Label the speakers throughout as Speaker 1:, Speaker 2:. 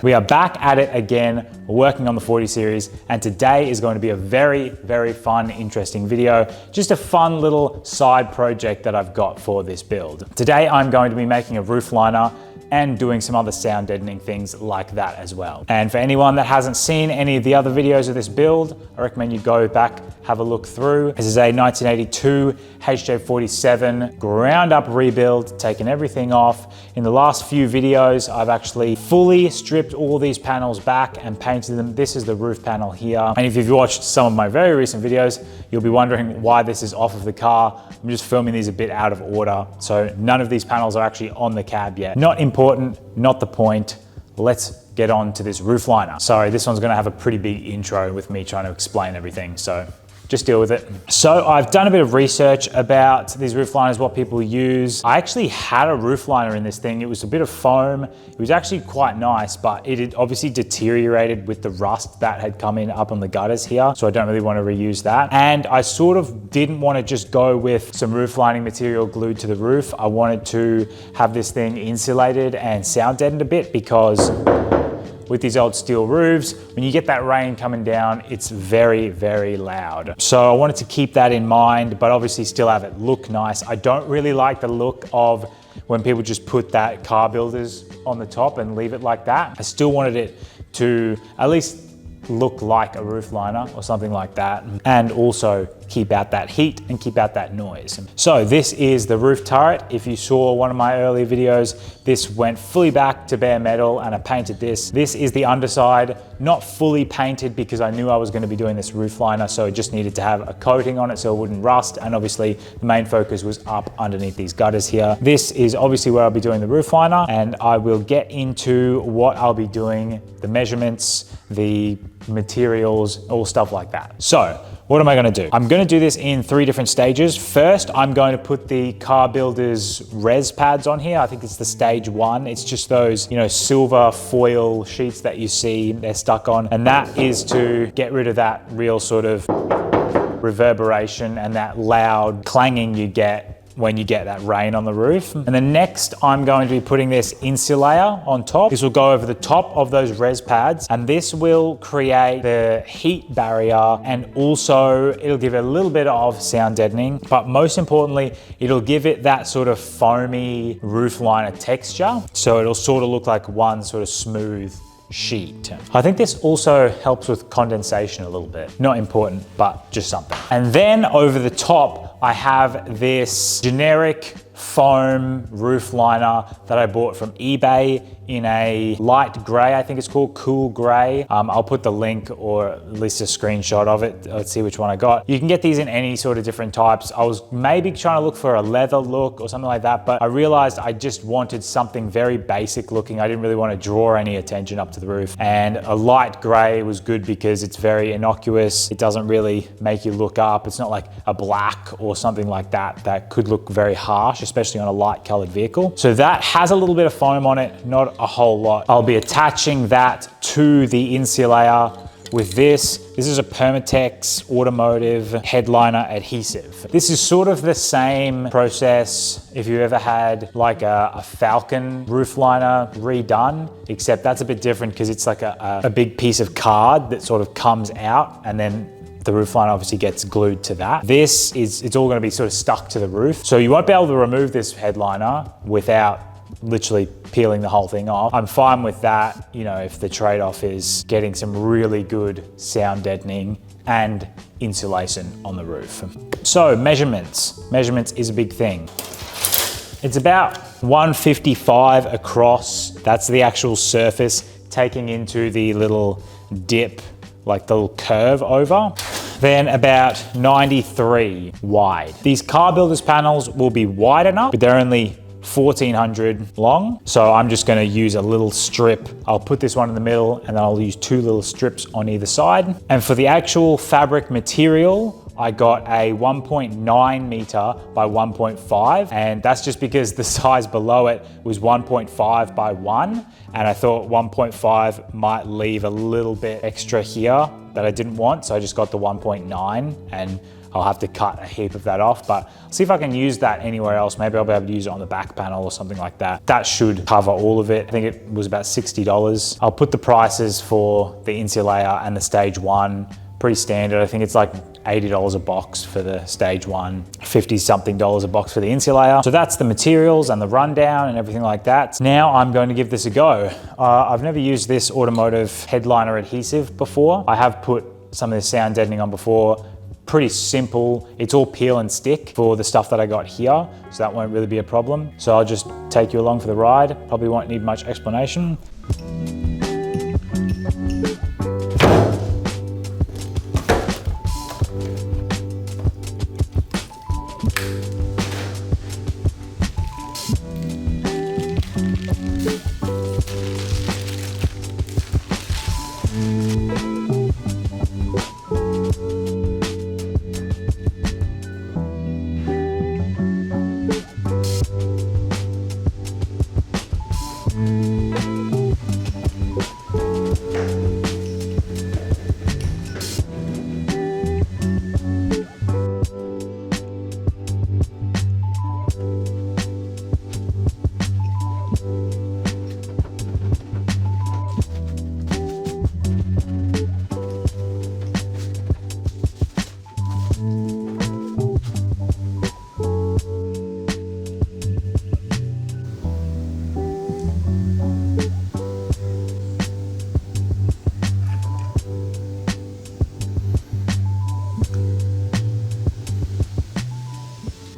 Speaker 1: We are back at it again, working on the 40 series, and today is going to be a very, very fun, interesting video. Just a fun little side project that I've got for this build. Today I'm going to be making a roof liner and doing some other sound deadening things like that as well. And for anyone that hasn't seen any of the other videos of this build, I recommend you go back, have a look through. This is a 1982 HJ47 ground up rebuild, taking everything off. In the last few videos, I've actually fully stripped all these panels back and painted them. This is the roof panel here. And if you've watched some of my very recent videos, you'll be wondering why this is off of the car. I'm just filming these a bit out of order. So none of these panels are actually on the cab yet. Not important, not the point. Let's get on to this roof liner. Sorry, this one's gonna have a pretty big intro with me trying to explain everything, so just deal with it. So I've done a bit of research about these roof liners, what people use. I actually had a roof liner in this thing. It was a bit of foam. It was actually quite nice, but it had obviously deteriorated with the rust that had come in up on the gutters here. So I don't really want to reuse that. And I sort of didn't want to just go with some roof lining material glued to the roof. I wanted to have this thing insulated and sound deadened a bit, because with these old steel roofs, when you get that rain coming down, it's very, very loud. So I wanted to keep that in mind, but obviously still have it look nice. I don't really like the look of when people just put that car builders on the top and leave it like that. I still wanted it to at least look like a roof liner or something like that, and also keep out that heat and keep out that noise. So this is the roof turret. If you saw one of my earlier videos, this went fully back to bare metal and I painted this. This is the underside, not fully painted because I knew I was going to be doing this roof liner, so it just needed to have a coating on it so it wouldn't rust, and obviously the main focus was up underneath these gutters here. This is obviously where I'll be doing the roof liner, and I will get into what I'll be doing, the measurements, the materials, all stuff like that. So what am I going to do? I'm going to do this in 3 different stages. First, I'm going to put the car builders res pads on here. I think it's the stage 1. It's just those, you know, silver foil sheets that you see they're stuck on, and that is to get rid of that real sort of reverberation and that loud clanging you get when you get that rain on the roof. And then next, I'm going to be putting this insul-Layer on top. This will go over the top of those res pads, and this will create the heat barrier, and also it'll give it a little bit of sound deadening, but most importantly, it'll give it that sort of foamy roof liner texture. So it'll sort of look like one sort of smooth sheet. I think this also helps with condensation a little bit. Not important, but just something. And then over the top, I have this generic foam roof liner that I bought from eBay in a light gray, I think it's called cool gray. I'll put the link or at least a screenshot of it. Let's see which one I got. You can get these in any sort of different types. I was maybe trying to look for a leather look or something like that, but I realized I just wanted something very basic looking. I didn't really want to draw any attention up to the roof, and a light gray was good because it's very innocuous. It doesn't really make you look up. It's not like a black or something like that that could look very harsh, especially on a light colored vehicle. So that has a little bit of foam on it, not a whole lot. I'll be attaching that to the insul-Layer with this. This is a Permatex automotive headliner adhesive. This is sort of the same process if you ever had like a Falcon roof liner redone, except that's a bit different because it's like a big piece of card that sort of comes out, and then the roof liner obviously gets glued to that. It's all gonna be sort of stuck to the roof. So you won't be able to remove this headliner without literally peeling the whole thing off. I'm fine with that, you know, if the trade-off is getting some really good sound deadening and insulation on the roof. So measurements. Measurements is a big thing. It's about 155 across. That's the actual surface, taking into the little dip, like the little curve over. Then about 93 wide. These car builders panels will be wide enough, but they're only 1400 long. So I'm just gonna use a little strip. I'll put this one in the middle, and then I'll use 2 little strips on either side. And for the actual fabric material, I got a 1.9 meter by 1.5, and that's just because the size below it was 1.5 by 1, and I thought 1.5 might leave a little bit extra here that I didn't want, so I just got the 1.9, and I'll have to cut a heap of that off, but see if I can use that anywhere else. Maybe I'll be able to use it on the back panel or something like that. That should cover all of it. I think it was about $60. I'll put the prices for the insul-Layer and the stage 1 pretty standard. I think it's like $80 a box for the stage 1, 50 something dollars a box for the insul-Layer. So that's the materials and the rundown and everything like that. Now I'm going to give this a go. I've never used this automotive headliner adhesive before. I have put some of the sound deadening on before. Pretty simple. It's all peel and stick for the stuff that I got here, so that won't really be a problem. So I'll just take you along for the ride. Probably won't need much explanation.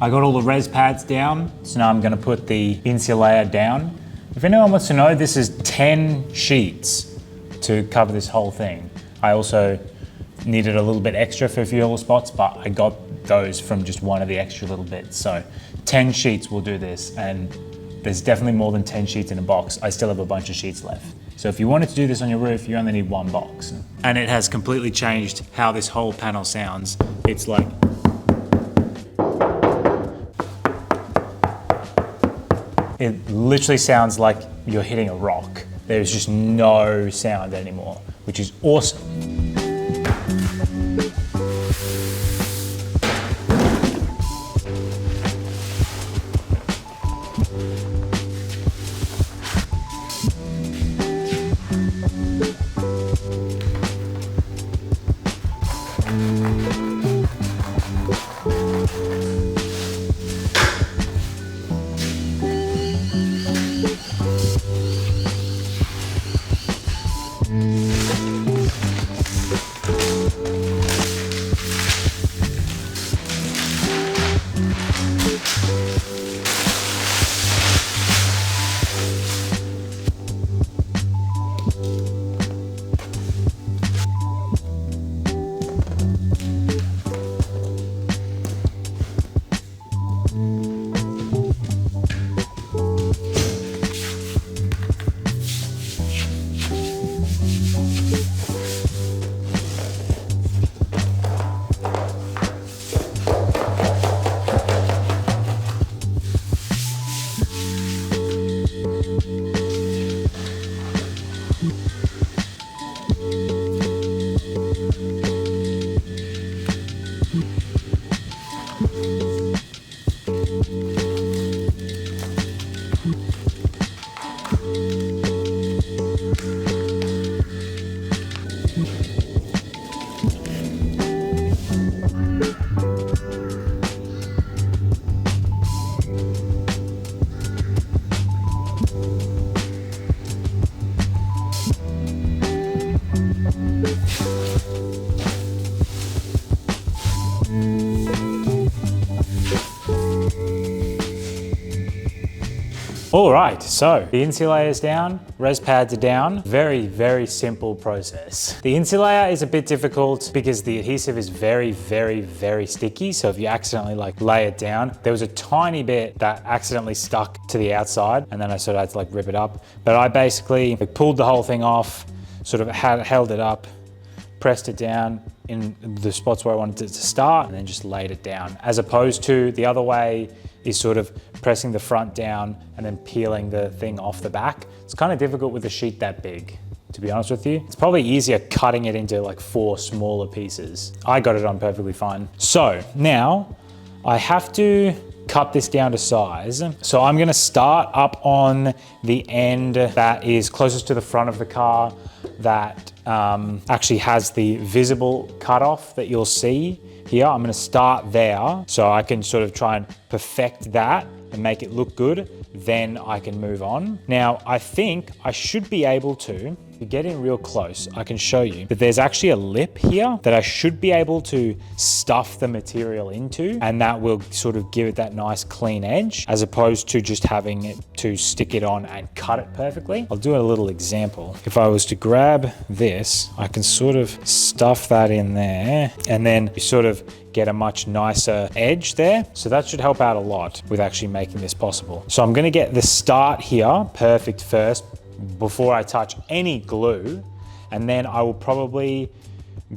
Speaker 1: I got all the res pads down, so now I'm gonna put the insul-Layer down. If anyone wants to know, this is 10 sheets to cover this whole thing. I also needed a little bit extra for a few little spots, but I got those from just one of the extra little bits. So 10 sheets will do this, and there's definitely more than 10 sheets in a box. I still have a bunch of sheets left. So if you wanted to do this on your roof, you only need one box. And it has completely changed how this whole panel sounds. It's like, it literally sounds like you're hitting a rock. There's just no sound anymore, which is awesome. All right, so the insul-Layer is down, res pads are down. Very, very simple process. The insul-Layer is a bit difficult because the adhesive is very, very, very sticky. So if you accidentally lay it down, there was a tiny bit that accidentally stuck to the outside, and then I sort of had to rip it up. But I basically pulled the whole thing off, sort of held it up, pressed it down in the spots where I wanted it to start, and then just laid it down. As opposed to the other way is sort of pressing the front down and then peeling the thing off the back. It's kind of difficult with a sheet that big. to be honest with you. It's probably easier cutting it into like 4 smaller pieces. I got it on perfectly fine. So now I have to cut this down to size. So I'm gonna start up on the end that is closest to the front of the car, that actually has the visible cutoff that you'll see here. I'm gonna start there so I can sort of try and perfect that and make it look good. Then I can move on. Now, I think I should be able to, if you get in real close, I can show you that there's actually a lip here that I should be able to stuff the material into, and that will sort of give it that nice clean edge, as opposed to just having it to stick it on and cut it perfectly. I'll do a little example. If I was to grab this, I can sort of stuff that in there, and then you sort of get a much nicer edge there. So that should help out a lot with actually making this possible. So I'm gonna get the start here perfect first before I touch any glue, and then I will probably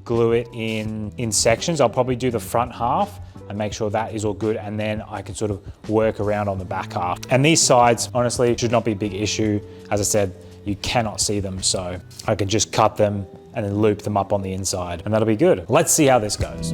Speaker 1: glue it in sections. I'll probably do the front half and make sure that is all good, and then I can sort of work around on the back half. And these sides, honestly, should not be a big issue. As I said, you cannot see them, so I can just cut them and then loop them up on the inside, and that'll be good. Let's see how this goes.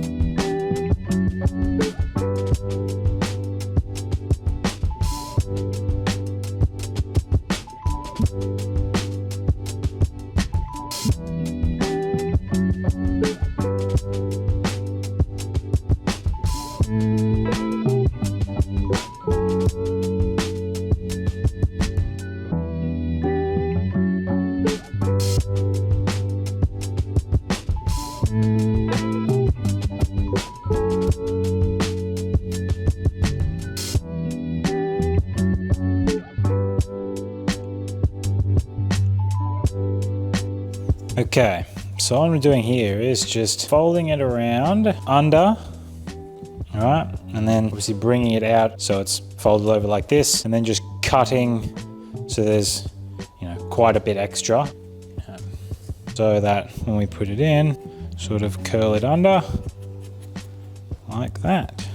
Speaker 1: Okay, so what I'm doing here is just folding it around under, all right, and then obviously bringing it out so it's folded over like this, and then just cutting so there's, you know, quite a bit extra, so that when we put it in, sort of curl it under like that,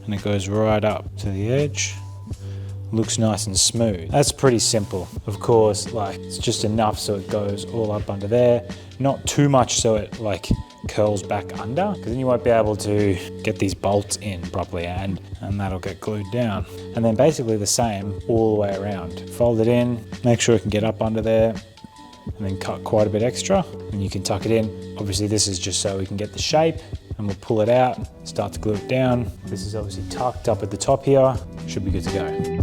Speaker 1: and it goes right up to the edge. Looks nice and smooth. That's pretty simple. Of course, like, it's just enough so it goes all up under there. Not too much so it like curls back under, because then you won't be able to get these bolts in properly, and that'll get glued down. And then basically the same all the way around. Fold it in, make sure it can get up under there, and then cut quite a bit extra, and you can tuck it in. Obviously this is just so we can get the shape, and we'll pull it out, start to glue it down. This is obviously tucked up at the top here. Should be good to go.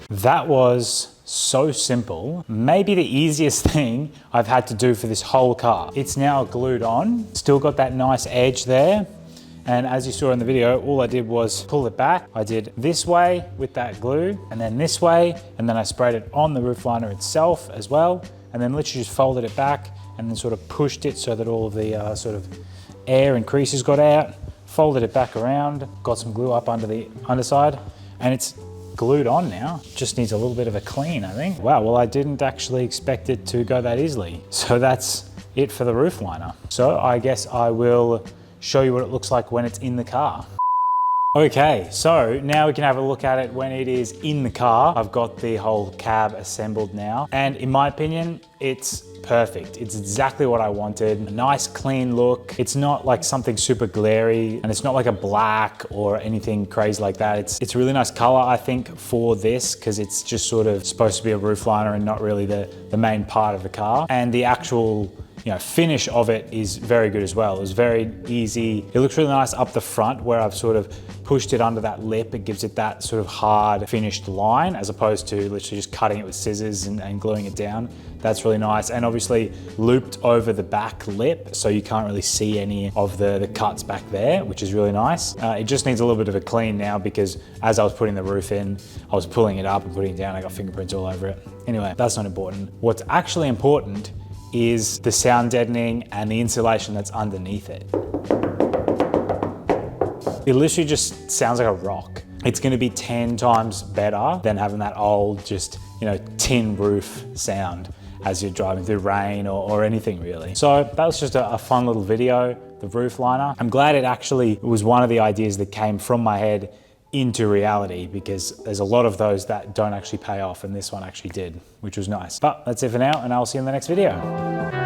Speaker 1: That was so simple. Maybe the easiest thing I've had to do for this whole car. It's now glued on, still got that nice edge there. And as you saw in the video, all I did was pull it back. I did this way with that glue, and then this way, and then I sprayed it on the roof liner itself as well, and then literally just folded it back and then sort of pushed it so that all of the sort of air and creases got out, folded it back around, got some glue up under the underside, and it's glued on now. Just needs a little bit of a clean, I think. Wow, well, I didn't actually expect it to go that easily. So that's it for the roof liner. So I guess I will show you what it looks like when it's in the car. Okay, so now we can have a look at it when it is in the car. I've got the whole cab assembled now, and in my opinion, it's perfect. It's exactly what I wanted. A nice clean look. It's not like something super glary, and it's not like a black or anything crazy like that. It's a really nice color, I think, for this, because it's just sort of supposed to be a roof liner and not really the main part of the car. And the actual finish of it is very good as well. It was very easy. It looks really nice up the front where I've sort of pushed it under that lip. It gives it that sort of hard finished line as opposed to literally just cutting it with scissors and gluing it down. That's really nice. And obviously looped over the back lip so you can't really see any of the cuts back there, which is really nice. It just needs a little bit of a clean now because as I was putting the roof in, I was pulling it up and putting it down. I got fingerprints all over it. Anyway, that's not important. What's actually important is the sound deadening and the insulation that's underneath it. It literally just sounds like a rock. It's gonna be 10 times better than having that old, just, tin roof sound as you're driving through rain or anything really. So that was just a fun little video, the roof liner. I'm glad it actually was one of the ideas that came from my head into reality, because there's a lot of those that don't actually pay off, and this one actually did, which was nice. But that's it for now, and I'll see you in the next video.